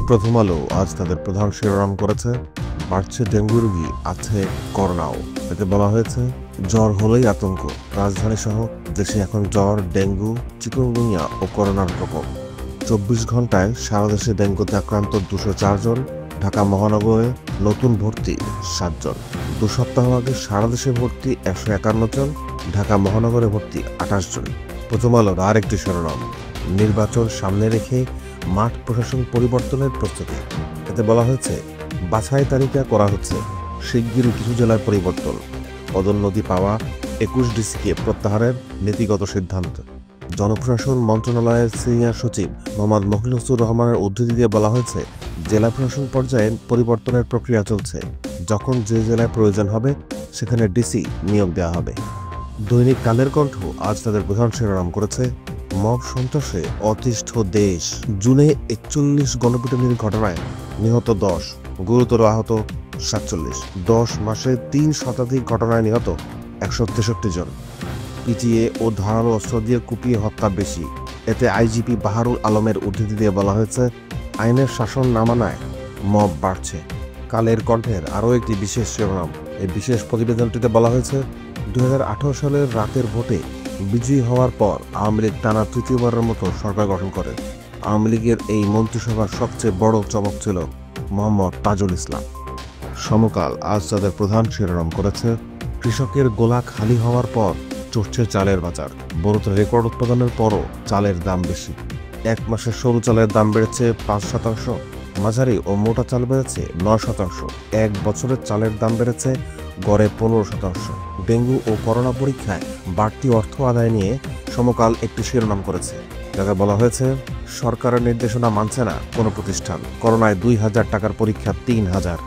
প্রথম আলো আজ তাদের প্রধান শিরোনাম করেছে, বাড়ছে ডেঙ্গু রোগী, আছে করোনাও। এতে বলা হয়েছে, জ্বর হলেই আতঙ্ক। রাজধানী সহ দেশে এখন জ্বর, ডেঙ্গু, চিকুনগুনিয়া ও করোনার প্রকোপ। 24 ঘন্টায় সারা দেশে ডেঙ্গুতে আক্রান্ত 204 জন। ঢাকা মহানগরে নতুন ভর্তি 7 জন। 2 সপ্তাহ আগে সারা দেশে ভর্তি 151 জন। ঢাকা মহানগরে ভর্তি 28 জন। প্রথম আলোর আরেকটি শিরোনাম, নির্বাচন সামনে রেখে মাঠ প্রশাসন পরিবর্তনের প্রস্তুতি। এতে বলা হয়েছে, বাছাই তালিকা করা হচ্ছে, শিগগিরই কিছু জেলার পরিবর্তন। পদোন্নতি পাওয়া 21 ডিসিকে প্রত্যাহারের নীতিগত সিদ্ধান্ত। জনপ্রশাসন মন্ত্রণালয়ের সিনিয়র সচিব মোহাম্মদ মখলিসুর রহমানের উদ্ধৃতি দিয়ে বলা হয়েছে, জেলা প্রশাসন পর্যায়ে পরিবর্তনের প্রক্রিয়া চলছে। যখন যে জেলায় প্রয়োজন হবে সেখানে ডিসি নিয়োগ দেওয়া হবে। দৈনিক কালের কণ্ঠ আজ তাদের প্রধান শিরোনাম করেছে, মব সন্ত্রাসে অতিষ্ঠ দেশ। জুনে 41 গণপিটুনির ঘটনায় নিহত 10, গুরুতর আহত 47। 10 মাসে 3 শতাধিক ঘটনায় নিহত 163 জন। পিটিএ ও ধারালো অস্ত্র দিয়ে কুপিয়ে হত্যা বেশি। এতে আইজিপি বাহারুল আলমের উদ্ধৃতি দিয়ে বলা হয়েছে, আইনের শাসন না মানায় মব বাড়ছে। কালের কণ্ঠের আরও একটি বিশেষ শিরোনাম। এই বিশেষ প্রতিবেদনটিতে বলা হয়েছে, 2018 সালের রাতের ভোটে বিজয়ী হওয়ার পর আওয়ামী লীগ টানা তৃতীয়বারের মতো সরকার গঠন করে। আওয়ামী লীগের এই মন্ত্রিসভার সবচেয়ে বড় চমক ছিল মোহাম্মদ তাজুল ইসলাম। সমকাল আজ তাদের প্রধান শিরোনাম করেছে, কৃষকের গোলা খালি হওয়ার পর চড়ছে চালের বাজার। বড়তে রেকর্ড উৎপাদনের পরও চালের দাম বেশি। 1 মাসে সরু চালের দাম বেড়েছে 5%, মাঝারি ও মোটা চাল বেড়েছে 9%। 1 বছরের চালের দাম বেড়েছে গড়ে 15%। ডেঙ্গু ও করোনা পরীক্ষায় বাড়তি অর্থ আদায় নিয়ে সমকাল একটি শিরোনাম করেছে, যাতে বলা হয়েছে, সরকারের নির্দেশনা মানছে না কোনো প্রতিষ্ঠান। করোনায় 2000 টাকার পরীক্ষা 3000।